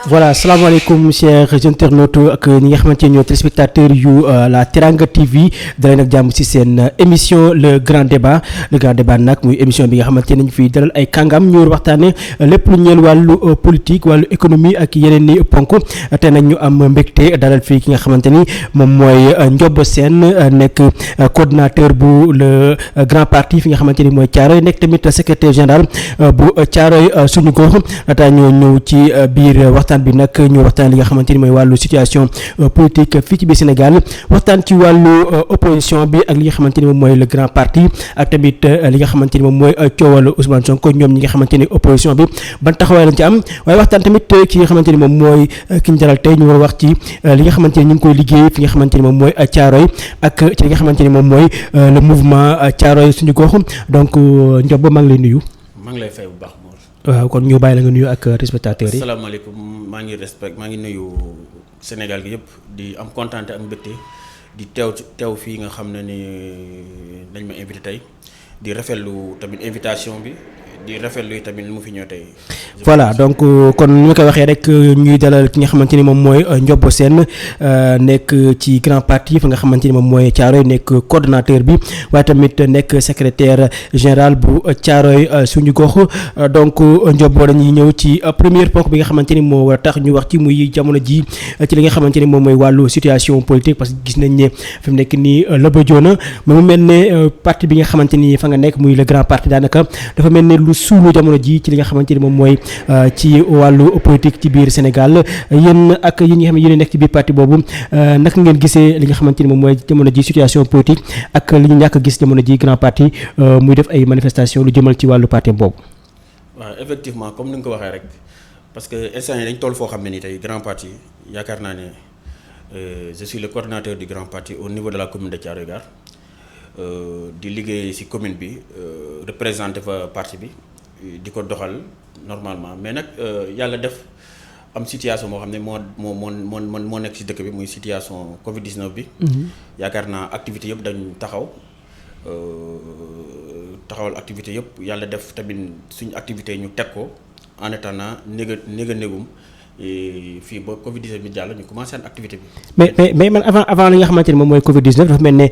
voilà salaamaaleykum chers internautes ak ñi nga xamante ne ñoo téléspectateurs yu la Teranga TV dalay nag jàmm ci seen émission le grand débat nag muy émission bi nga xamante ne ñu fiy dalal ay kàngam ñu waxtaane lépp lu ñeel wàllu politique wàllu économie ak yeneen ni ponk te nag ñu am mbégte dalal fii ki nga xamante ni moom mooy Ndiob Sène nekk coordinateur bu le grand parti fi nga xamante ni mooy Thiaroye nekk tamit secrétaire général bu Thiaroye suñu gox laata ñoo ñëw ci biir waxtaan bi nag ñu waxtaan li nga xamante ni mooy wàllu situation politique fii ci biir Sénégal waxtaan ci wàllu opposition bi ak li nga xamante ni moom mooy le grand parti ak tamit li nga xamante ni moom mooy coowal Ousmane Sonko ñoom ñi nga xamante ni opposition bi ban taxawaay lañ ci am waaye waxtaan tamit ki nga xamante ni moom mooy ki ñu dalal tey ñu war a wax ci li nga xamante ni ñu ngi koy liggéey fi nga xamante ni moom mooy Thiaroye ak ci li nga xamante ni moom mooy le mouvement Thiaroye suñu gox donc Ndiob maa ngi lay nuyu. maa ngi lay fay bu baax. waaw kon ñu bàyyi la nga nuyu ak téléspectateurs yi. asalaamaaleykum maa ngi nuyu Sénégal gi yëpp di am kontaan ak mbégte di teew fii nga xam ne ni dañ ma invité tey di rafetlu tamit invitation bi di rafetlu tamit lu mu fi ñëw tey. voilà donc kon ni ma koy waxee rek ñuy dalal ki nga xamante ni moom mooy Ndiob Sène nekk ci grand parti fa nga xamante ni moom mooy Thiaroye nekk coordonnateur bi waaye tamit nekk secrétaire général bu Thiaroye suñu gox donc Ndiob dañuy ñëw ci première ponk bi nga xamante ni moo war a tax ñu wax ci muy jamono ji ci li nga xamante ni moom mooy wàllu situation politique parce que gis nañ ne fi mu nekk nii lëbëjoo na mais mu mel ne parti bi nga xamante ni fa nga nekk muy le grand parti daanaka dafa mel ne lu suulu jamono ji ci li nga xamante ni moom mooy ci wàllu politique ci biir Sénégal yéen ak yéen ñi nga xam ne yéen nekk ci biir parti boobu naka ngeen gisee li nga xamante ni moom mooy jamono ji situation politique ak li ñu ñàkk a gis jamono ji grand parti muy def ay manifestation lu jëmal ci wàllu parti boobu. waaw effectivement comme ni nga ko waxee rek parce que instant yi dañ toll foo xam ne ni tey grand parti yaakaar naa ne je suis le coordonnateur du grand parti au niveau de la commune de Thiaroye Gare di liggéey ci commune bi représenté fa parti bi di ko doxal normalement mais nag yàlla def am situation moo xam ne moo nekk ci dëkk bi muy situation Covid 19 bi. yaakaar naa activité yëpp dañ taxawal activité yëpp yàlla def tamit suñu activité ñu teg ko en attendant négum fii ba Covid 19 bi jàll ñu commencé an activité bi. mais man avant li nga xamante ne moom mooy Covid 19 dafa mel ne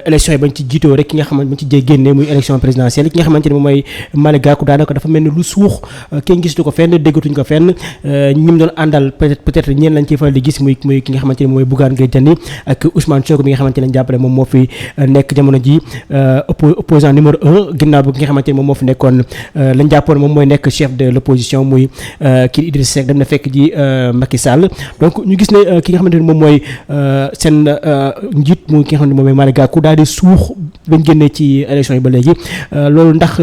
élection yi bañ ci jiitoo rek ki nga xamante bañ ci génnee muy élection présidentielle ki nga xamante ne moom mooy Malick Gakou daanaka dafa mel ne lu suux kenn gisatu ko fenn déggatuñ ko fenn ñi mu doon àndal peut-être ñeen lañ ci faral di gis muy ki nga xamante ne moom mooy Bougane Gueye Dany ak Ousmane Sonko mi nga xamante ne jàppale moom moo fi nekk jamono ji opposant numéro 1 ginnaaw bi nga xamante ne moom moo fi nekkoon lañ jàppoon moom mooy nekk chef de l'opposition muy kii Idrissa Seck dem na fekk ji Macky Sall donc ñu gis ne ki nga xamante ne moom mooy seen njiit mu ki nga xamante ne moom mooy Malick Gakou daal di suux bañ génnee ci élection yi ba léegi loolu ndax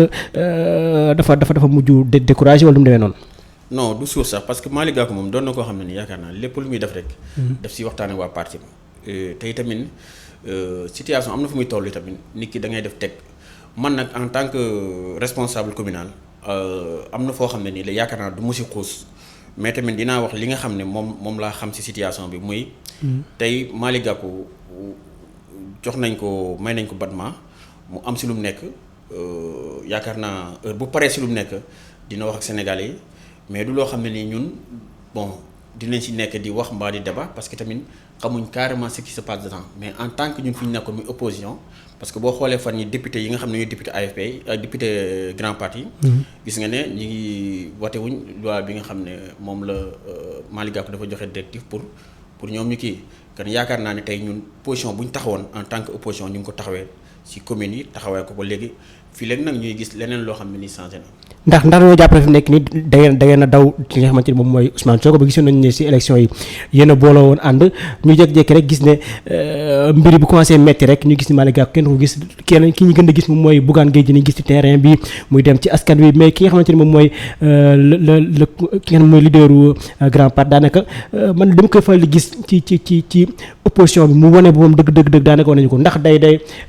dafa mujj découragé wala lu mu demee noonu. non du suux sax parce que Malick Gakou moom doon na koo xam ne ni yaakaar naa lépp lu muy def rek. daf si waxtaanee waa parti bi tey tamit situation am na fu muy toll tamit nit ki da ngay def teg man nag en tant que responsable communal am na foo xam ne nii la yaakaar naa du mu si xuus. mais tamit dinaa wax li nga xam ne moom laa xam ci situation bi muy. tey Malick Gakou may nañ ko battement mu am ci lu mu nekk yaakaar naa heure bu paree ci lu mu nekk dina wax ak Sénégalais yi mais du loo xam ne ni ñun bon dinañ ci nekk di wax mbaa di débat parce que tamit xamuñ carrément ce qui se passe dedans mais en tant que ñun fi ñu nekkoon muy opposition parce que boo xoolee fan yi député yi nga xam ne ñooy député AFP député grand parti. gis nga ne ñi ngi voté wuñ loi bi nga xam ne moom la Malick Gakou dafa joxe directive pour ñoom ñu kii kon yaakaar naa ne tey ñun position bu ñu taxawoon en tant que opposition ñu ngi ko taxawee ci communes yi taxawee ko ba léegi fii léegi nag ñuy gis leneen loo xam ne ni changé na. ndax dañoo jàppale fi mu nekk nii da ngeen a daw ci nga xamante ni moom mooy Ousmane Sonko ba gisoon nañu ne si élection yi yéen a booloo woon ànd ñu jékki-jékki rek gis ne mbir bu commencé metti rek ñu gis ni Malick Gakou kenn ko gis kenn ki ñu gën a gis moom mooy Bougane Gueye Dany gis ci terrain bi muy dem ci askan wi mais ki nga xamante ni moom mooy le ki nga xam mooy leaderu grand parti daanaka man dama koy faral di gis ci opposition bi mu wane boppam dëgg daanaka wane nañu ko ndax day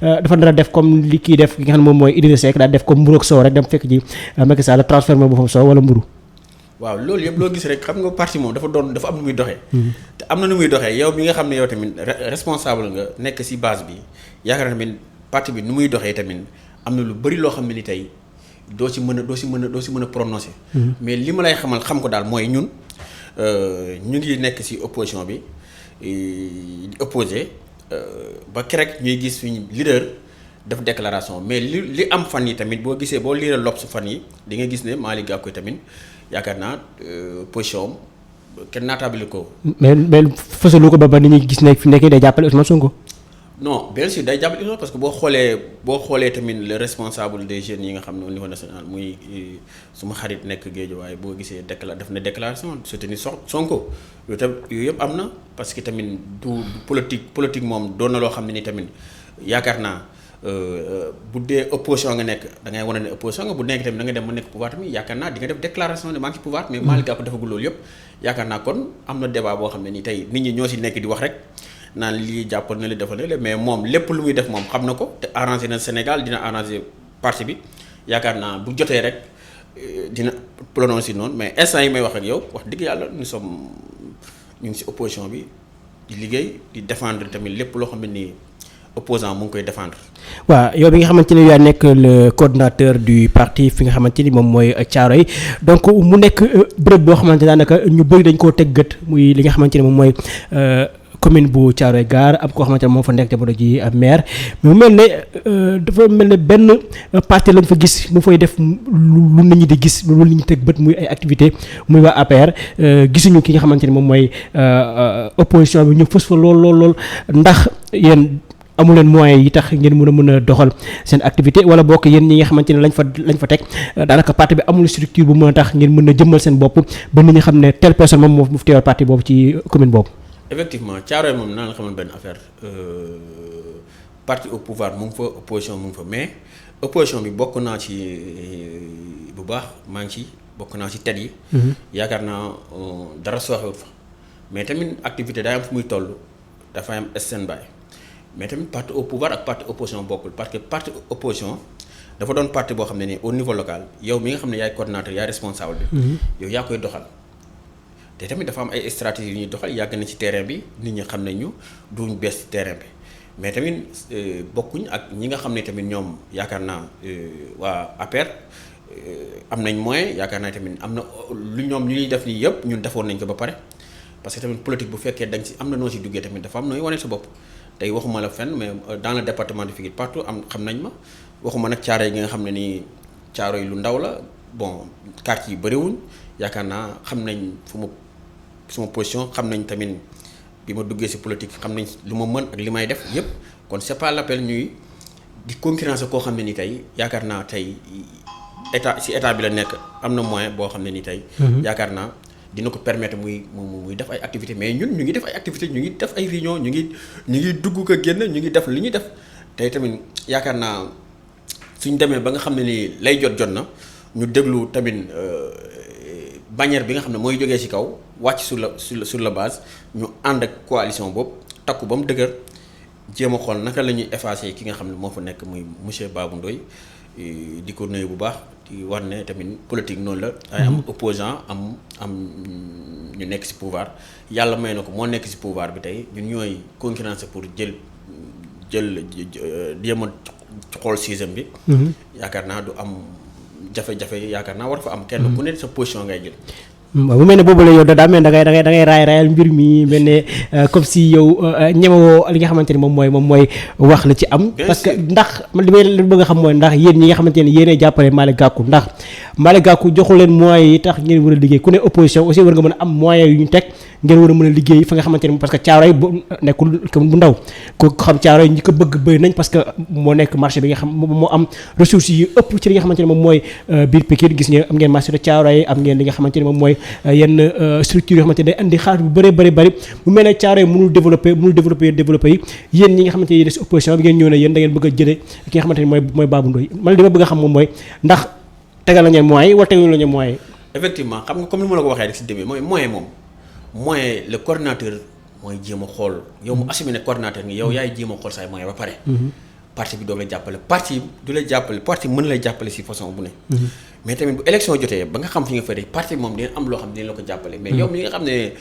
dafa dara def comme li kii def ki nga xam ne moom mooy Idrissa Seck daal def comme mburu ak soow rek dem fekk ji Macky Sall transformé boppam soow wala mburu. waaw loolu yëpp loo gis rek xam nga parti moom dafa am nu muy doxee. te am na nu muy doxee yow mi nga xam ne yow tamit responsable nga nekk ci base bi yaakaar naa tamit parti bi nu muy doxee tamit am na lu bari loo xam ne ni tey doo ci mën a prononcer. mais li ma lay xam ko daal mooy ñun ñu ngi nekk ci opposition bi di opposé ba keroog ñuy gis suñu leader def déclaration mais li am fan yi tamit boo gisee boo liira L'Obs fan yi di nga gis ne Malick Gakou tamit yaakaar naa position am kenn naataabili ko. mais fësalu ko ba nit ñi gis ne fi nekk day jàppale Ousmane Sonko. non bien sûr day jàppale parce que boo xoolee tamit le responsable des jeunes yi nga xam ne au niveau national muy suma xarit nekk Guédiawaye boo gisee def na déclaration soutenir Sonko yooyu yëpp am na parce que tamit du politique moom doon na loo xam ne ni tamit yaakaar naa bu dee opposition nga nekk da ngay wane ne opposition nga bu nekk tamit da nga dem ma nekk pouvoir tamit yaakaar naa di nga def déclaration ne maa ngi ci pouvoir mais Malick Gakou defagul loolu yëpp yaakaar naa kon am na débat boo xam ne ni tey nit ñi ñoo si nekk di wax rek naan lii jàppal na li defal na mais moom lépp lu muy def moom xam na ko te arrangé na Sénégal dina arrangé parti bi yaakaar naa bu jotee rek dina prononcé noonu mais instant yi may wax ak yow wax dëgg yàlla ñu ngi si opposition bi di liggéey di défendre tamit lépp loo xam ne nii opposant mu ngi koy défendre. waaw yow bi nga xamante ni yaa nekk le coordonnateur du parti fi nga xamante ni moom mooy Thiaroye donc mu nekk bërëb boo xamante daanaka ñu bëri dañ koo teg gët muy li nga xamante ni moom mooy commune bu Thiaroye Gare am koo xamante ne moo fa nekk jamono ji maire mu mel ne dafa mel ne benn parti lañ fa gis mu fay def lu nit ñi di gis lu nit ñi teg bët muy ay activité muy waa APR gisuñu ki nga xamante ni moom mooy opposition bi ñu fës fa lool ndax yéen amu leen moyens yi tax ngeen mën a doxal seen activité wala bokk yéen ñi nga xamante ne lañ fa teg daanaka parti bi amul structure bu mën a tax ngeen mën a jëmmal seen bopp ba nit ñi xam ne telle personne moom moo fi teewal parti boobu ci commune boobu. effectivement Thiaroye moom naa la xamal benn affaire parti au pouvoir mu ngi fa opposition mu ngi fa mais opposition bi bokk naa ci bu baax maa ngi ci bokk naa ci tet yi. yaakaar naa dara sooxewut fa mais tamit activité daa am fu muy toll dafa am stand-by mais tamit parti au pouvoir ak parti opposition bokkul parce que parti opposition dafa doon parti boo xam ne nii au niveau local yow mi nga xam ne yaay coordonnateur yaay responsable bi. yow yaa koy doxal. te tamit dafa am ay stratégies yu ñuy doxal yàgg na ci terrain bi nit ñi xam nañ ñu duñ bees ci terrain bi mais tamit bokkuñ ak ñi nga xam ne tamit ñoom yaakaar naa waa APR am nañ moyen yaakaar naa tamit am na lu ñoom ñu ñuy def nii yëpp ñun defoon nañ ko ba pare parce que tamit politique bu fekkee dañ ci am na noo ci duggee tamit dafa am nooy wane sa bopp tey waxuma la fenn mais dans le département de Figuier partout am xam nañ ma waxuma nag Thiaroye yi nga xam ne nii Thiaroye lu ndaw la bon quartier yi bëriwuñ yaakaar naa xam nañ suma position xam nañ tamit bi ma duggee ci politique xam nañ lu ma mën ak li may def yépp kon c'est pas l'appel ñuy di concurrence koo xam ne ni tey yaakaar naa tey état bi la nekk am na moyen boo xam ne ni tey yaakaar naa dina ko permettre muy def ay activités mais ñun ñu ngi def ay activités ñu ngi def ay réunions ñu ngi dugg ko génn ñu ngi def li ñuy def tey tamit yaakaar naa suñ demee ba nga xam ne ni lay jot na ñu déglu tamit bannière bi nga xam ne mooy jógee ci kaw wàcc sur la base ñu ànd ak coalition boobu takku ba mu dëgër jéem a xool naka la ñuy effacer ki nga xam ne moo fa nekk muy monsieur Babou Ndoye di ko nuyu bu baax di war ne tamit politique noonu la. ay am opposant am ñu nekk ci pouvoir yàlla may na ko moo nekk ci pouvoir bi tey ñun ñooy concurrence pour jël jéem a xool système bi. yaakaar naa du am. jafe-jafe yaakaar naa war fa am kenn ku ne sa position ngay jël. waaw bu mel ne boobu la yow daa mel da ngay raayal mbir mi mel ne comme si yow ñemewoo li nga xamante ni moom mooy wax la ci am. parce que ndax man li may bëgg a xam mooy ndax yéen ñi nga xamante ne yéenay jàppale Malick Gakou ndax Malick Gakou joxu leen moyens yi tax ngeen war a liggéey ku ne opposition aussi war nga mën a am moyens yu ñu teg ngeen war a mën a liggéey fa nga xamante ni parce que Thiaroye bu nekkul bu ndaw ko xam Thiaroye ñi ko bëgg bëri nañ parce que moo nekk marché bi nga xam moo am ressources yi ëpp ci li nga xamante ni moom mooy biir Pikine gis ngeen am ngeen marché de Thiaroye am ngeen li nga xamante ni moom mooy yenn structure yoo xamante ne day andi xaalis bu bëri mu mel ne Thiaroye mënul développer yi yéen ñi nga xamante ne yéen si opposition bi ngeen ñëw ne yéen da ngeen bëgg a jële ki nga xamante ni mooy Babou Ndoye man li ma bëgg a xam moom mooy ndax tegal nañu moyens yi wala tegal nañu moyens yi. effectivement xam nga comme ni ma la ko waxee rek si début mooy moyen moom moyen le coordinateur mooy jéem a xool yow mu assumé ne coordinateur nga yow yaay jéem a xool say moyen ba pare. parti bi doog la jàppale parti du la jàppale parti mën lay jàppale si façon bu ne. mais tamit bu élection jotee ba nga xam fi nga fa de parti moom dina am loo xam ne dina la ko jàppale. mais yow mi nga xam ne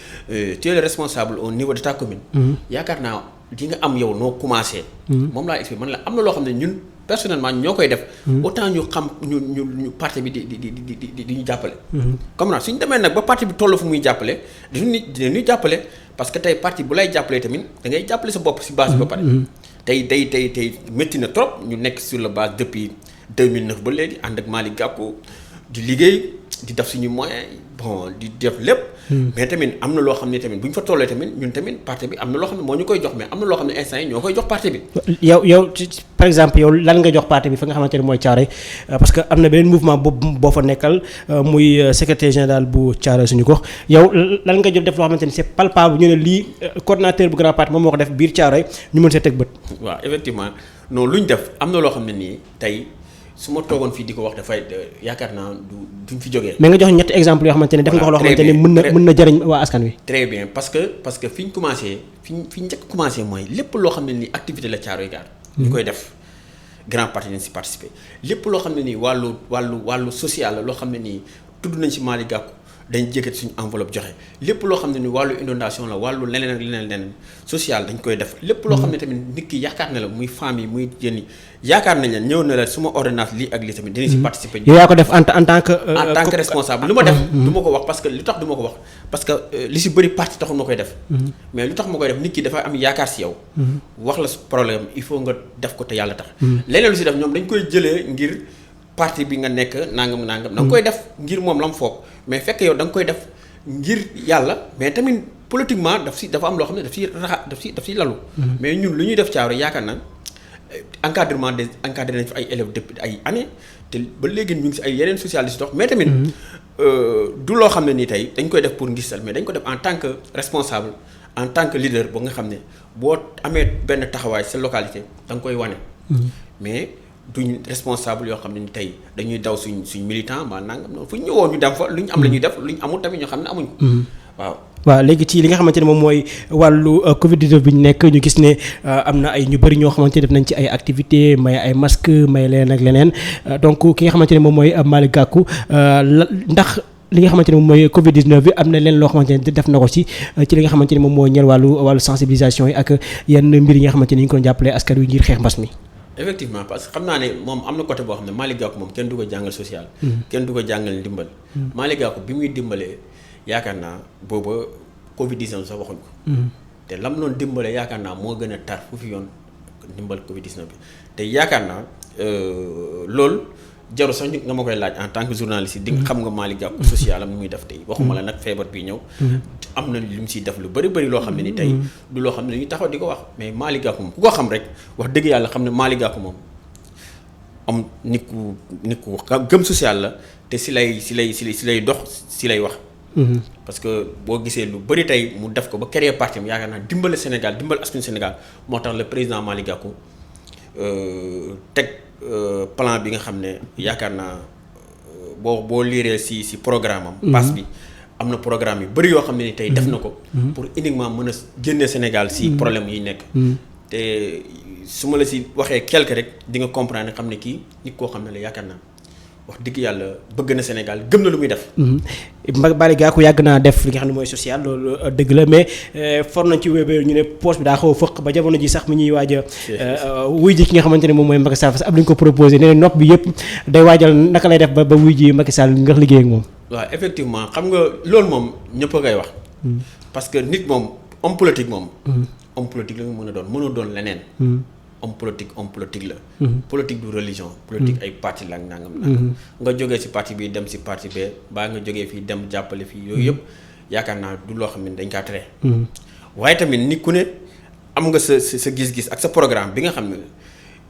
tu es le responsable au niveau de ta commune. yaakaar naa di nga am yow noo commencé. moom laa expliqué man la am na loo xam ne ñun personnellement ñoo koy def. autant ñu xam ñu parti bi di ñu jàppale. comme na suñu demee nag ba parti bi toll fu muy jàppale dinañu jàppale parce que tey parti bu lay jàppalee tamit da ngay jàppale sa bopp si base bi ba pare. tey métti na trop ñu nekk sur la base depuis 2009 ba léegi ànd ak Malick Gakou di liggéey di def suñu moyen bon di def lépp. mais tamit am na loo xam ne tamit bu ñu fa tollee tamit ñun tamit parti bi am na loo xam ne moo ñu koy jox mais am na loo xam ne instant yi ñoo koy jox parti bi. yow par exemple yow lan nga jox parti bi fa nga xamante ne mooy Thiaroye parce que am na beneen mouvement boo fa nekkal muy secrétaire général bu Thiaroye suñu gox yow lan nga jot def loo xamante ni c'est palpable ñu ne lii coordonnateur bu grand parti moom moo ko def biir Thiaroye ñu mën see teg bët. waaw effectivement non lu ñu def am na loo xam ne nii tey. su ma toogoon fii di ko wax dafay yaakaar naa duñ fi jógee. mais nga jox ñetti exemple yoo xamante ne def nga wax loo xamante ne mën na jëriñ waa askan wi. très bien parce que fi ñu commencé fi ñu njëkk commencé mooy lépp loo xam ne nii activité la Thiaroye Gare. ñu koy def grand parti nañ si participer lépp loo xam ne nii wàllu social la loo xam ne nii tudd nañ si Malick Gakou dañ jékkati suñu enveloppe joxe lépp loo xam ne ni wàllu inondation la wàllu leneen ak leneen social dañ koy def lépp loo xam ne tamit nit ki yaakaar na la muy famille muy jeunes yi yaakaar nañ leen ñëw na la suma ordonnance lii ak lii tamit dinañ si participer. yow yaa ko def en tant que responsable lu ma def du ma ko wax parce que lu tax du ma ko wax parce que li si bëri parti taxul ma koy def mais lu tax ma koy def nit ki dafa am yaakaar si yow wax la problème il faut nga def ko te yàlla tax leneen lu si def ñoom dañ koy jëlee ngir parti bi nga nekk nangam da nga koy def ngir moom la mu foog mais fekk yow da nga koy def ngir yàlla mais tamit politiquement dafa am loo xam ne daf si lalu mais ñun lu ñuy def Thiaroye yaakaar na encadré nañ fi ay élèves depuis ay années te ba léegi ñu ngi si ay yeneen socialistes dox mais tamit du loo xam ne nii tey dañ koy def pour ngistal mais dañ ko def en tant que responsable en tant que leader ba nga xam ne boo amee benn taxawaay sa localité da nga koy wane mais duñ responsable yoo xam ne ni tey dañuy daw suñ militant maa nangam noonu fu ñu ñëwoon ñu dem fa lu ñu am la ñuy def lu ñu amul tamit ñoo xam ne amuñ ko waaw léegi ci li nga xamante ne moom mooy wàllu Covid-19 bi ñu nekk ñu gis ne am na ay ñu bëri ñoo xamante ne def nañ ci ay activités may ay masques may leneen ak leneen donc ki nga xamante ne moom mooy Malick Gakou ndax li nga xamante ne moom mooy Covid-19 bi am na leen loo xamante ne def na ko ci li nga xamante ne moom mooy ñeel wàllu sensibilisation yi ak yenn mbir yi nga xamante ne ñu ngi ko jàppale askan wi ngir xeex mbas mi. effectivement parce que xam naa ne moom am na côté boo xam ne Malick Gakou moom kenn du ko jàngal social. kenn du ko jàngal ndimbal. Malick Gakou bi muy dimbalee yaakaar naa booba Covid-19 sax waxuñ ko. te lam noonu dimbalee yaakaar naa moo gën a tar fu fi yoon ndimbal Covid-19 bi te yaakaar naa loolu jaru sax nga ma koy laaj en tant que journaliste di nga xam nga Malick Gakou social am ni muy def tey waxuma la nag feebar bi ñëw. am na lu mu siy def lu bëri loo xam ne ni tey du loo xam ne dañuy taxaw di ko wax mais Malick Gakou moom ku ko xam rek wax dëgg yàlla xam ne Malick Gakou moom am nit ku gëm social la te si lay dox si lay wax. parce que boo gisee lu bëri tey mu def ko ba créer parti am yaakaar naa dimbale Sénégal dimbal askan Sénégal moo tax le président Malick Gakou teg plan bi nga xam ne yaakaar naa boo liiree si programme am. pass bi. am na programme yu bëri yoo xam ne ni tey def na ko pour uniquement mën a génne Sénégal si problème yi nekk te su ma la si waxee quelque rek di nga comprendre xam ne kii nit koo xam ne la yaakaar naa wax dëgg yàlla bëgg na Sénégal gëm na lu muy def Malick Gakou yàgg naa def li nga xam ne mooy social loolu dëgg la mais for nañ ci wéy ñu ne poche bi daa xaw a fëq ba jamono ji sax mi ñuy waaj a wuy ji ki nga xamante ne moom mooy Macky Sall parce que am nañu ko proposé nee nopp bi yëpp day waajal naka lay def ba wuy ji Macky Sall nga liggéey ak moom. waaw effectivement xam nga loolu moom ñëpp a koy wax. parce que nit moom homme politique moom. homme politique la nga mën a doon mënoo doon leneen. homme politique la. politique du religion. politique ay parti la ak nangam. nga jógee si parti bi dem si parti bee baa nga jógee fii dem jàppale fii yooyu yëpp yaakaar naa du loo xam ne dañ kaa tere. waaye tamit nit ku ne am nga sa gis-gis ak sa programme bi nga xam ne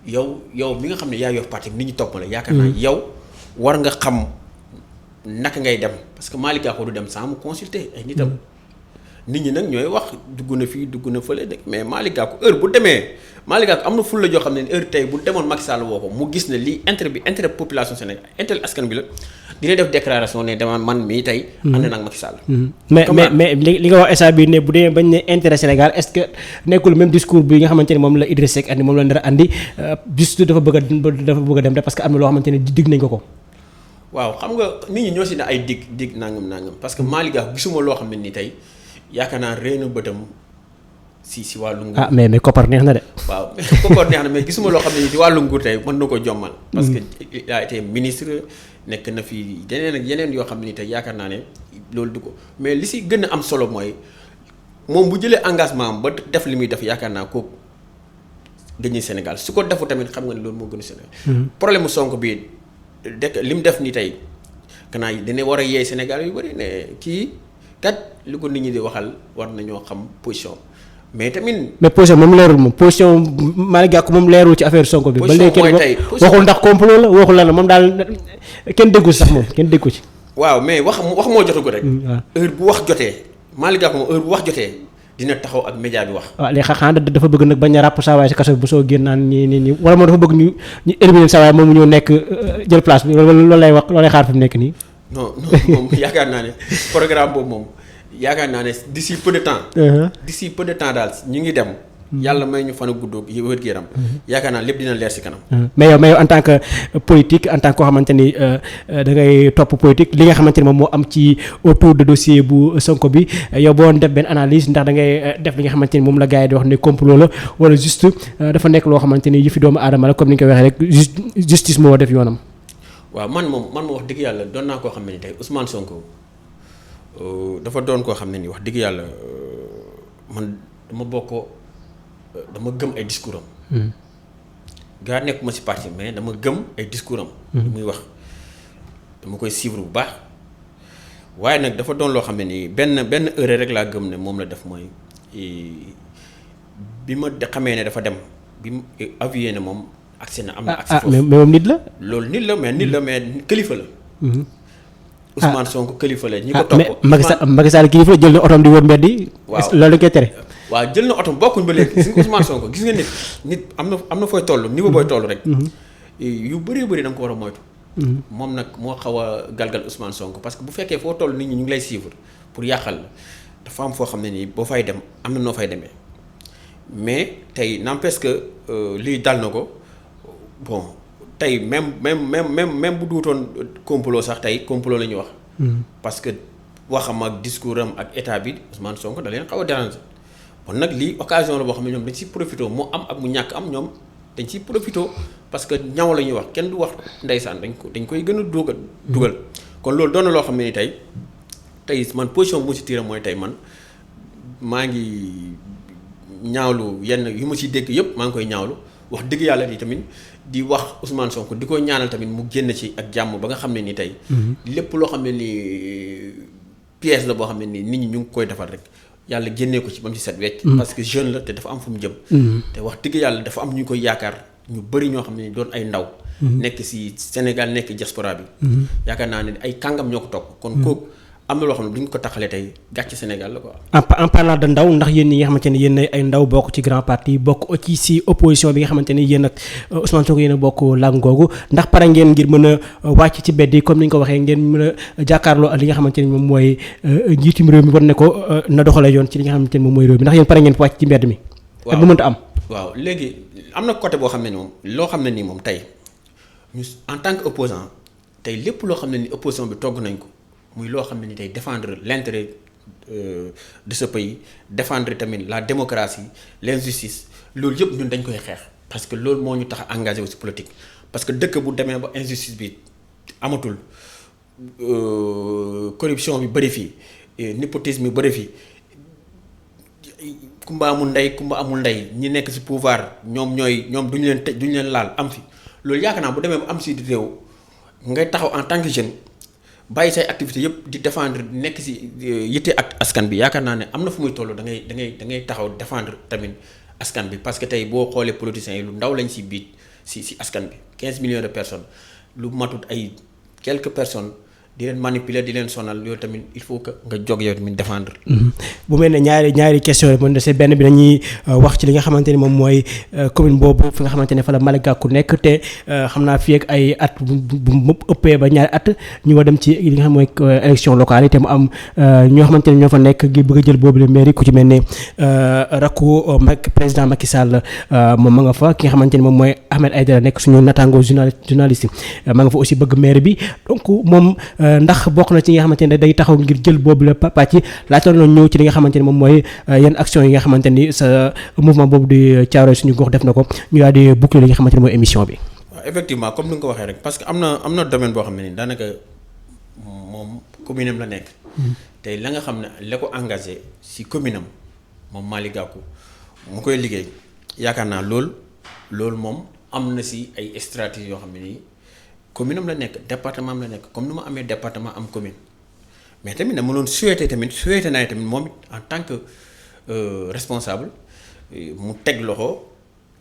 yow bi nga xam ne yaa yor parti bi nit ñi topp la yaakaar naa yow war nga xam. naka ngay dem parce que Malick Gakou du dem sans mu consulter ay nitam nit ñi nag ñooy wax dugg na fii dugg na fële de mais Malick Gakou heure bu demee Malick Gakou am na ful la joo xam ne heure tey bu demoon Macky Sall woo ko mu gis ne lii intérêt population Sénégal intérêt askan bi la dina def déclaration ne dama man mii tey. ànd na ak Macky Sall. mais li nga wax instant bii ne bu demee bañ ne intérêt Sénégal est-ce que nekkul même discours bi nga xamante ne moom la Idriss Seck andi moom la nar a andi juste dafa bëgg a dem rek parce que am na loo xamante ne digg nañ ko. waaw xam nga nit ñi ñoo si ne ay dig nangam parce que Malick Gakou gisuma loo xam ne ni tey yaakaar naa réy na bëtam si wàllu nguur. mais koppar neex na de. waaw koppar neex na mais gisuma loo xam ne ci wàllu nguur tey mën na ko jommal. parce que il a été ministre nekk na fi yeneen ak yeneen yoo xam ne tey yaakaar naa ne loolu du ko mais li si gën a am solo mooy moom bu jëlee engagement am ba def li muy def yaakaar naa kooku gëñee Sénégal su ko defu tamit xam nga ne loolu moo gën a Sénégal. problème mu Sonko bii dëkk li mu def nii tey gannaaw yi dina war a yeey Sénégal yu bëri ne kii kat li ko nit ñi di waxal war nañoo xam position. mais tamit. mais position moom leerul moom position Malick Gakou moom leerul ci affaire Sonko bi. ba léegi kenn waxul ndax complot la waxul la moom daal kenn déggu sax moom kenn déggu ci. waaw mais wax moo jotagu rek. heure bu wax jotee Malick Gakou moom heure bu wax jotee dina taxaw ak média bi wax. waaw léegi xanaa dafa bëgg nag bañ a ràpp saa waay si kaso bi bu soo génn naan nii wala moom dafa bëgg ñu éliminer saa waay moom mu ñëw nekk jël place bi loolu lay wax loolu lay xaar fi mu nekk nii. non moom yaakaar naa ne programme boobu moom. yaakaar naa ne d'ici peu de temps. d'ici peu de temps daal ñu ngi dem. yàlla may ñu fan a gudd wér gu yaram. yaakaar naa lépp dina leer si kanam. mais yow en tant que politique en tant que koo xamante ni da ngay topp politique li nga xamante ni moom moo am ci autour de dossier bu Sonko bi yow boo def benn analyse ndax da ngay def li nga xamante ni moom la gars yi di wax ne complot la wala juste dafa nekk loo xamante ni yëfi doomu aadama la comme ni nga ko waxee rek justice moo def yoonam. waaw man wax dëgg yàlla doon naa koo xam ne tey Ousmane Sonko. dafa doon koo xam ne ni wax dëgg yàlla man dama gëm ay discours am. gaa nekkuma ci parti mais dama gëm ay discours am. muy wax dama koy suivre bu baax waaye nag dafa doon loo xam ne nii benn erreur rek laa gëm ne moom la def mooy bi ma xamee ne dafa dem bi mu avoué ne moom agsi na am na. agsi foofu mais moom nit la. loolu nit la mais kilifa la. Ousmane Sonko kilifa la ñi ko topp. Macky Sall kilifa la jël na otom di wër mbedd yi. waaw loolu la koy tere. waaw jël na otom bokkuñ ba léegi gis nga Ousmane Sonko gis nga nit am na fooy toll niveau booy toll rek. yu bëree bëri da nga ko war a moytu. moom nag moo xaw a galgal Ousmane Sonko parce que bu fekkee foo toll nit ñi ñu ngi lay suivre pour yàqal la dafa am foo xam ne nii boo fay dem am na noo fay demee mais tey n'empêche que lii dal na ko bon. tey même bu duutoon complot sax tey complot la ñuy wax. parce que waxam ak discours am ak état bi Ousmane Sonko da leen xaw a déranger kon nag lii occasion la boo xam ne ñoom dañ ciy profité mu am ak mu ñàkk am ñoom dañ ciy profité parce que ñaw la ñuy wax kenn du wax ndeysaan dañ koy gën a dugal kon loolu doon na loo xam ne ni tey man position bu mu si tiré mooy tey man maa ngi ñaawlu yenn yu ma si dégg yëpp maa ngi koy ñaawlu wax dëgg yàlla di tamit di wax Ousmane Sonko di ko ñaanal tamit mu génn ci ak jàmm ba nga xam ne ni tey. lépp loo xam ne ni pièce la boo xam ne ni nit ñi ñu ngi koy defal rek yàlla génnee ko ci ba mu ci set wecc. parce que jeune la te dafa am fu mu jëm. te wax dëgg yàlla dafa am ñu koy yaakaar ñu bëri ñoo xam ne ni doon ay ndaw. nekk ci Sénégal nekk diaspora bi. yaakaar naa ne ay kàngam ñoo ko topp. kon kooku am na loo xam ne bu ñu ko taxalee tey gàcce Sénégal la quoi. en parlant de ndaw ndax yéen ñi nga xamante ne yéen ay ndaw bokk ci grand parti bokk ci si opposition bi nga xamante ni yéen ak Ousmane Sonko yéen a bokk làng googu ndax pare ngeen ngir mën a wàcc ci bedd yi comme ni ñu ko waxee ngeen mën a jàkkaarloo ak li nga xamante ni moom mooy njiitum réew mi war ne ko na doxalee yoon ci li nga xamante ni moom mooy réew mi ndax yéen pare ngeen wàcc ci mbedd mi. ak bu mënta am. waaw léegi am na côté boo xam ne ni moom loo xam ne nii moom tey ñu en tant que opposant tey lépp loo xam ne ni opposition bi togg nañ ko muy loo xam ne ni tey défendre l'intérêt de ce pays défendre tamit la démocratie l'injustice loolu yëpp ñun dañ koy xeex parce que loolu moo ñu tax a engagé wu ci politique parce que dëkk bu demee ba injustice bi amatul corruption bi bëri fii népotisme bi bëri fii kumba amul ndey ñi nekk ci pouvoir ñoom duñu leen tëj duñu leen laal am fi loolu yaakaar naa bu demee ba am ci réew ngay taxaw en tant que jeune bàyyi say activité yëpp di défendre nekk ci yitte ak askan bi yaakaar naa ne am na fu muy toll da ngay taxaw défendre tamit askan bi parce que tey boo xoolee politiciens yi lu ndaw lañ ci biit ci askan bi 15 millions de personnes lu matut ay quelques personnes di leen manipuler di leen sonal loolu tamit il faut que nga jóg yow tamit défendre. bu mel ne ñaari question yi mën na see benn bi dañuy wax ci li nga xamante ni moom mooy commune boobu fi nga xamante ne fa la Malick Gakou nekk te xam naa fii ak ay at bu ëppee ba ñaari at ñu war dem ci li nga xam mooy élection locale yi te mu am ñoo xamante ne ñoo fa nekk gi bëgg a jël boobu la mairie ku ci mel ne rakku président Macky Sall moom ma nga fa ki nga xamante ni moom mooy Ahmed Aïdara nekk suñu nattaango journaliste ma nga fa aussi bëgg maire bi donc moom ndax bokk na ci nga xamante ne day taxaw ngir jël boobu la pàcc laata noonu ñëw ci li nga xamante ne moom mooy yenn action yi nga xamante ni sa mouvement boobu di Thiaroye Suñu Gox def na ko ñu daal di boucler li nga xamante ne mooy émission bi. waaw effectivement comme ni nga ko waxee rek parce que am na domaine boo xam ne ni daanaka moom commune am la nekk. tey la nga xam ne la ko engagé si commune am moom Malick Gakou mu koy liggéey yaakaar naa loolu moom am na si ay stratégies yoo xam ne nii commune am la nekk département am la nekk comme ni ma amee département am commune mais tamit dama doon souhaité naa tamit moom en tant que responsable mu teg loxo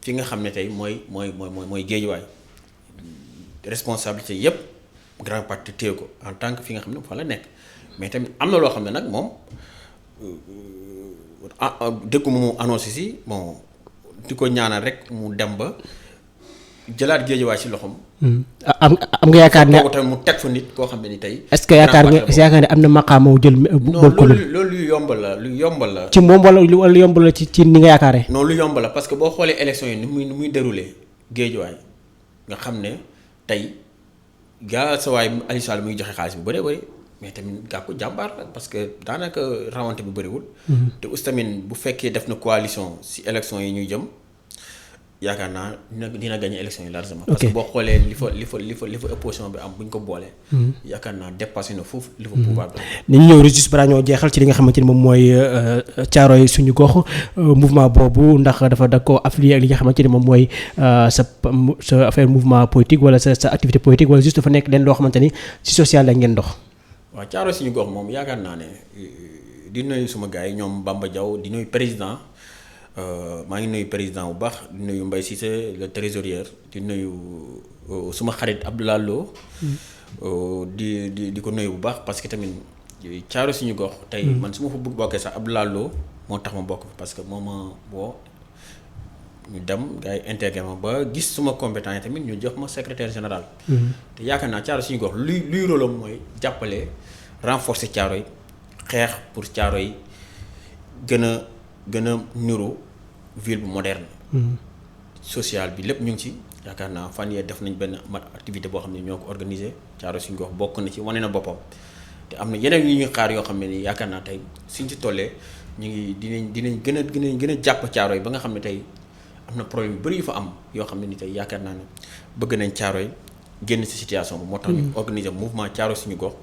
fi nga xam ne tey mooy Guédiawaye responsabilité yépp grand parti téye ko en tant que fi nga xam ne fa la nekk mais tamit am na loo xam ne nag moom dëgguma mu annoncé si bon di ko ñaanal rek mu dem ba jëlaat Guédiawaye ci loxoom. am nga yaakaar ne tamit mu teg fa nit koo xam ne ni tey. est-ce que yaakaar ne am na maqaam moo jël. non loolu lu yomb la. ci moom wala lu yomb la ci ni nga yaakaaree. non lu yomb la parce que boo xoolee élection yi ni muy déroulé Guédiawaye nga xam ne tey gaa sa waay Aliou Sall muy joxe xaalis bu bëree bëri mais tamit Gakou jàmbaar la parce que daanaka rawante bi bëriwul. te aussi tamit bu fekkee def na coalition ci élection yi ñuy jëm. yaakaar naa dina gagné élection yi largement. parce que boo xoolee li fa opposition bi am bu ñu ko boolee. yaakaar naa dépassé na foofu li fa pouvoir bi. ni ñu ñëw juste balaa ñoo jeexal ci li nga xamante ni moom mooy Thiaroye Suñu Gox mouvement boobu ndax dafa da koo affilié ak li nga xamante ni moom mooy sa affaire mouvement politique wala sa activité politique wala juste dafa nekk leen loo xamante ni ci social la ngeen dox. waaw Thiaroye Suñu Gox moom yaakaar naa ne di nuyu suma gars yi ñoom Bamba Diaw di nuyu président. maa ngi nuyu président bu baax di nuyu Mbaye Cissé le trésorier di nuyu suma xarit Abdoulaye Lo di ko nuyu bu baax parce que tamit Thiaroye Suñu Gox tey man su ma fa bëgg bokkee sax Abdoulaye Lo moo tax ma bokk parce que moo ma woo ñu dem gars yi intégré ma ba gis suma compétent yi tamit ñu jox ma secrétaire général te yaakaar naa Thiaroye Suñu Gox luy rôle am mooy jàppale renforcer Thiaroye xeex pour Thiaroye gën a niru ville bu moderne. social bi lépp ñu ngi ci yaakaar naa fan yee def nañ benn activité boo xam ne ñoo ko organisé Thiaroye Suñu Gox bokk na ci wane na boppam te am na yeneen yu ñuy xaar yoo xam ne ni yaakaar naa tey suñ ci tollee ñu ngi dinañ gën a jàpp Thiaroye ba nga xam ne tey am na problème yu bëri yu fa am yoo xam ne ni tey yaakaar naa ne bëgg nañ Thiaroye génn ci situation bi moo tax ñu organiser mouvement Thiaroye Suñu Gox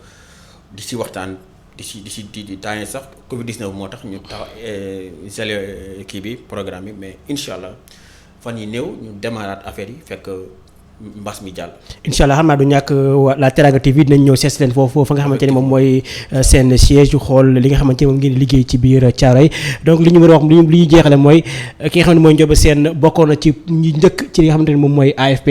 di ci waxtaan. di temps sax Covid 19 moo tax ñu tax gélé kii bi programme bi mais incha allah fan yi néew ñu démarraat affaire yi fekk mbas mi jàll. incha allah xam naa du ñàkk la Teranga TV dinañ ñëw sees leen foofu fa nga xamante ne moom mooy seen siège yu xool li nga xamante ne moom ngeen liggéey ci biir Thiaroye donc li ñu mën a wax li ñuy jeexale mooy ki nga xam ne mooy Ndiobé Sène bokkoon na ci ñu njëkk ci li nga xamante ne moom mooy AFP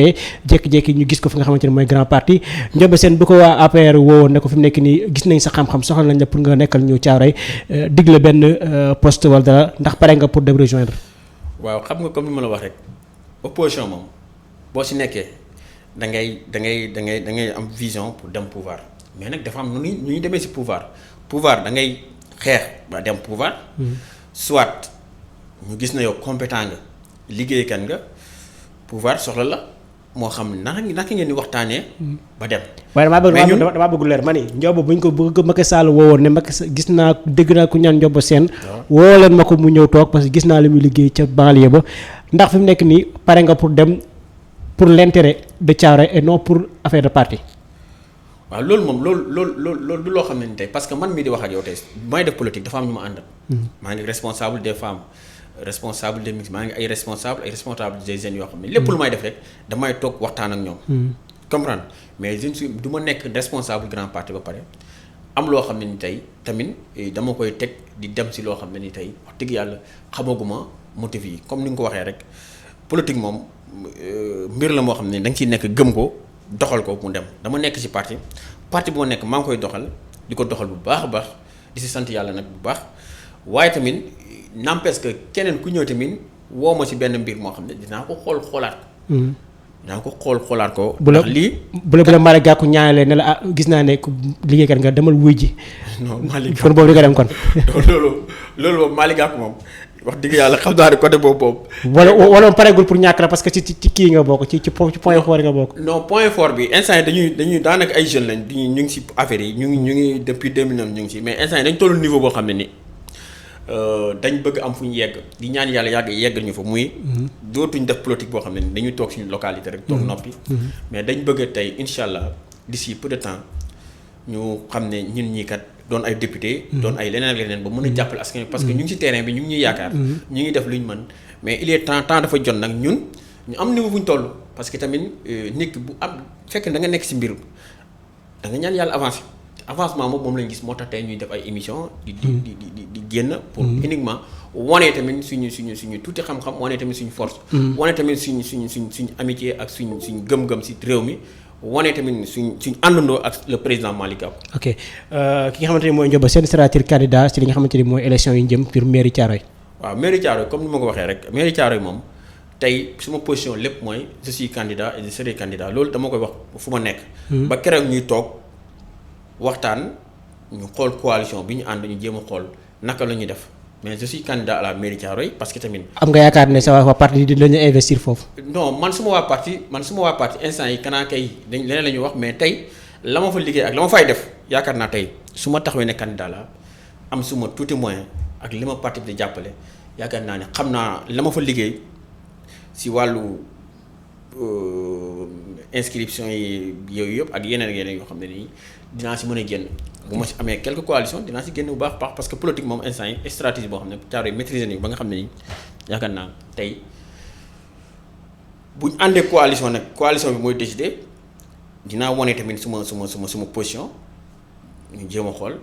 jékki-jékki ñu gis ko fi nga xamante ne mooy grand parti Ndiobé Sène bu ko waa APR woowoon ne ko fi mu nekk nii gis nañ sa xam-xam soxla nañ la pour nga nekkal ñu Thiaroye digle benn poste wala dara ndax pare nga pour dem rejoindre. waaw xam nga comme ni ma la wax rek opposition moom boo si nekkee da ngay am vision pour dem pouvoir mais nag dafa am nu ñuy demee si pouvoir da ngay xeex ba dem pouvoir. soit ñu gis na yow compétent nga liggéeykat nga pouvoir soxla la moo xam naka ngeen di waxtaanee. ba dem. waaye damaa bëgg leer ma ni Ndiobé bu ñu ko bëgg Macky Sall woowoon ne Macky gis naa dégg naa ku ñaan Ndiobé Sène. woo leen ma ko mu ñëw toog parce que gis naa li muy liggéey ca banlieue ba ndax fi mu nekk nii pare nga pour dem. pour l'intérêt de Thiaroye et non pour affaire de parti. waaw loolu moom loolu du loo xam ne ni tey parce que man mii di wax ak yow tey may def politique dafa am ñu ma àndal. maa ngi responsable des femmes responsable des mix maa ngi ay responsable des jeunes yoo xam ne lépp lu may def rek damay toog waxtaan ak ñoom. comprendre mais je ne suis du ma nekk responsable grand parti ba pare am loo xam ne ni tey tamit dama koy teg di dem si loo xam ne ni tey wax dëgg yàlla xamaguma motif yi comme ni nga ko waxee rek politique moom. mbir la moo xam ne da nga ciy nekk gëm ko doxal ko mu dem dama nekk ci parti bu ma nekk maa ngi koy doxal di ko doxal bu baax a baax di ci sant yàlla nag bu baax waaye tamit n'empêche que keneen ku ñëw tamit woo ma ci benn mbir moo xam ne dinaa ko xoolaat. dinaa ko xoolaat ko. ndax lii bu la Malick Gakou ñaanalee ne la gis naa ne liggéeykat nga demal wuy ji. non Malick kon boobu di nga dem kon. loolu boobu Malick Gakou moom wax dëgg yàlla xam naa ne côté boobu. wala pareegul pour ñàkk la parce que ci kii nga bokk ci point fort nga bokk. non point fort bi instant yi dañuy daanaka ay jeunes lañ ñu ngi si affaire yi ñu ngi depuis 2009 ñu ngi si mais instant yi dañ toll niveau boo xam ne ni dañ bëgg am fu ñu yegg di ñaan yàlla yeggal ñu fa muy. dootuñ def politique boo xam ne ni dañuy toog suñu localité rek. toog noppi. mais dañ bëgg tey incha allah d'ici peu de temps ñu xam ne ñun ñii kat. doon ay député doon ay leneen ak leneen ba mën a jàppale askan parce que ñu ngi ci terrain bi ñu ngi ñuy yaakaar ñu ngi def lu ñu mën mais il est temps dafa jot nag ñun ñu am niveau bu ñu toll parce que tamit nit ki bu am fekk da nga nekk ci mbir da nga ñaan yàlla avancement moom lañu gis moo tax tey ñuy def ay émission di génn pour uniquement wane tamit suñu tuuti xam-xam wane tamit suñu force wane tamit suñu amitié ak suñu gëm-gëm ci réew mi wane tamit suñ àndandoo ak le président Malick Gakou. ok ki nga xamante ni mooy Ndiobé Sène sera-t-il candidat ci li nga xamante ni mooy élection yi jëm pour mairie Thiaroye. waaw mairie Thiaroye comme ni ma ko waxee rek mairie Thiaroye moom tey suma position lépp mooy je suis candidat et je serai candidat loolu dama koy wax fu ma nekk. ba keroog ñuy toog waxtaan ñu xool coalition bi ñu ànd ñu jéem a xool naka la ñuy def. mais je suis candidat à la mairie Thiaroye parce que tamit. am nga yaakaar ne sa waa parti dinañu investir foofu. non man suma waa parti instant yi kanaa kay leneen la ñuy wax mais tey la ma fa liggéey ak la ma fay def yaakaar naa tey su ma taxawee ne candidat la am suma tuuti moyen ak li ma parti bi di jàppale yaakaar naa ne xam naa la ma fa liggéey si wàllu inscription yi yooyu yëpp ak yeneen yoo xam ne nii dinaa si mën a génn. bu ma si amee quelques coalitions dinaa si génn bu baax parce que politique moom instant yi stratégie boo xam ne Thiaroye maîtriser nañu ba nga xam ne nii yaakaar naa tey buñ àndee coalition bi mooy décider dinaa wane tamit suma position ñu jéem a xool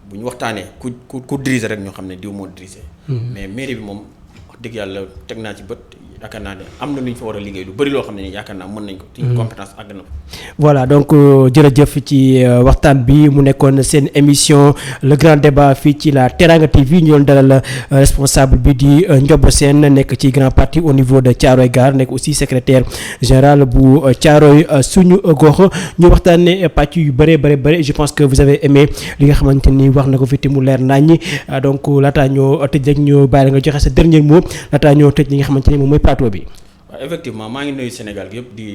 bu ñu waxtaanee ku diriger rek ñoo xam ne diw moo diriger. mais mairie bi moom wax dëgg yàlla teg naa ci bët. yaakaar naa ne am na lu ñu fa war a liggéey lu bëri loo xam ne nii yaakaar naa mën nañ ko. ci compétence àgg na ko. voilà donc jërëjëf ci waxtaan bi mu nekkoon seen émission le grand débat fii ci la Teranga TV ñu doon dalal responsable bi di Ndiobé Sène nekk ci grand parti au niveau de Thiaroye Gare nekk aussi secrétaire général bu Thiaroye suñu gox ñu waxtaanee pàcc yu bëri je pense que vous avez aimé li nga xamante ni wax na ko fi te mu leer naññi donc laataa ñoo tëj rek ñu bàyyi la nga joxe sa dernier mot laataa ñoo tëj li nga xamante ni moom mooy plateau bi. waaw effectivement maa ngi nuyu Sénégal gi yëpp di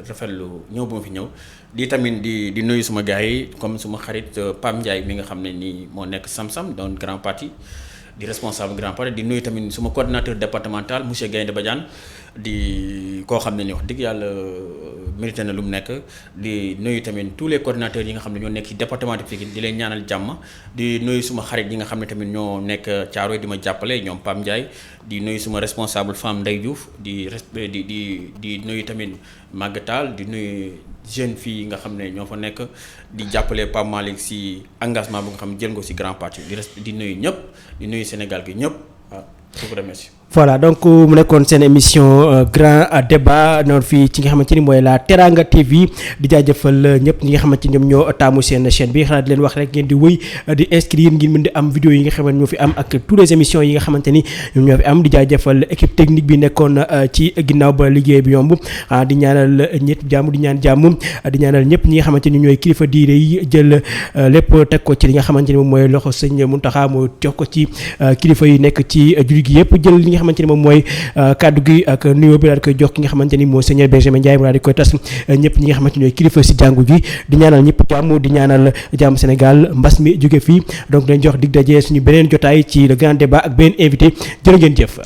rafetlu ñëw bu ma fi ñëw di tamit di nuyu suma gars yi comme suma xarit Pam Ndiaye mi nga xam ne nii moo nekk Sam doon grand parti di responsable grand parti di nuyu tamit suma coordinateur départemental monsieur Gaynde Badiane di koo xam ne ni wax dëgg yàlla mérité na lu mu nekk di nuyu tamit tous les coordinateurs yi nga xam ne ñoo nekk ci département de Pikine di leen ñaanal jàmm di nuyu suma xarit yi nga xam ne tamit ñoo nekk Thiaroye di ma jàppale ñoom Pam Ndiaye di nuyu suma responsable femme Ndeye Diouf di nuyu tamit Magatal di nuyu jeune fille yi nga xam ne ñoo fa nekk di jàppale Pape Malick ci engagement bu nga xam ne jël nga ci grand parti di nuyu ñëpp di nuyu Sénégal gi ñëpp waaw je vous remercie. voilà donc mu nekkoon seen émission grand débat noonu fii ci nga xamante ni mooy la Teranga TV di jaajëfal ñëpp ñi nga xamante ni ñoom ñoo taamu seen chaîne bi xanaa di leen wax rek ngeen di wëy di inscrire ngeen mën di am vidéo yi nga xamante ñoo fi am ak tous les émissions yi nga xamante ni ñoom ñoo fi am di jaajëfal équipe technique bi nekkoon ci ginnaaw ba liggéey bi yomb di ñaanal ñëpp jàmm di ñaan jàmm di ñaanal ñëpp ñi nga xamante ni ñooy kilifa diine yi jël lépp teg ko ci li nga xamante ni moom mooy loxo sëñ Mountakha mu jox ko ci kilifa yi nekk ci jullit gi yëpp jël li nga xamante ni moom mooy kaddu gi ak nuyoo bi daal di koy jox ki nga xamante ni mooy seigneur Benjamin Ndiaye mu daal di koy tas ñëpp ñi nga xamante ni ñooy kilifa si jàngu gi di ñaanal ñëpp jàmm di ñaanal jàmm Sénégal mbas mi jóge fii donc dañ jox dig daje suñu beneen jotaay ci le grand débat ak beneen invité jërë ngeen jëf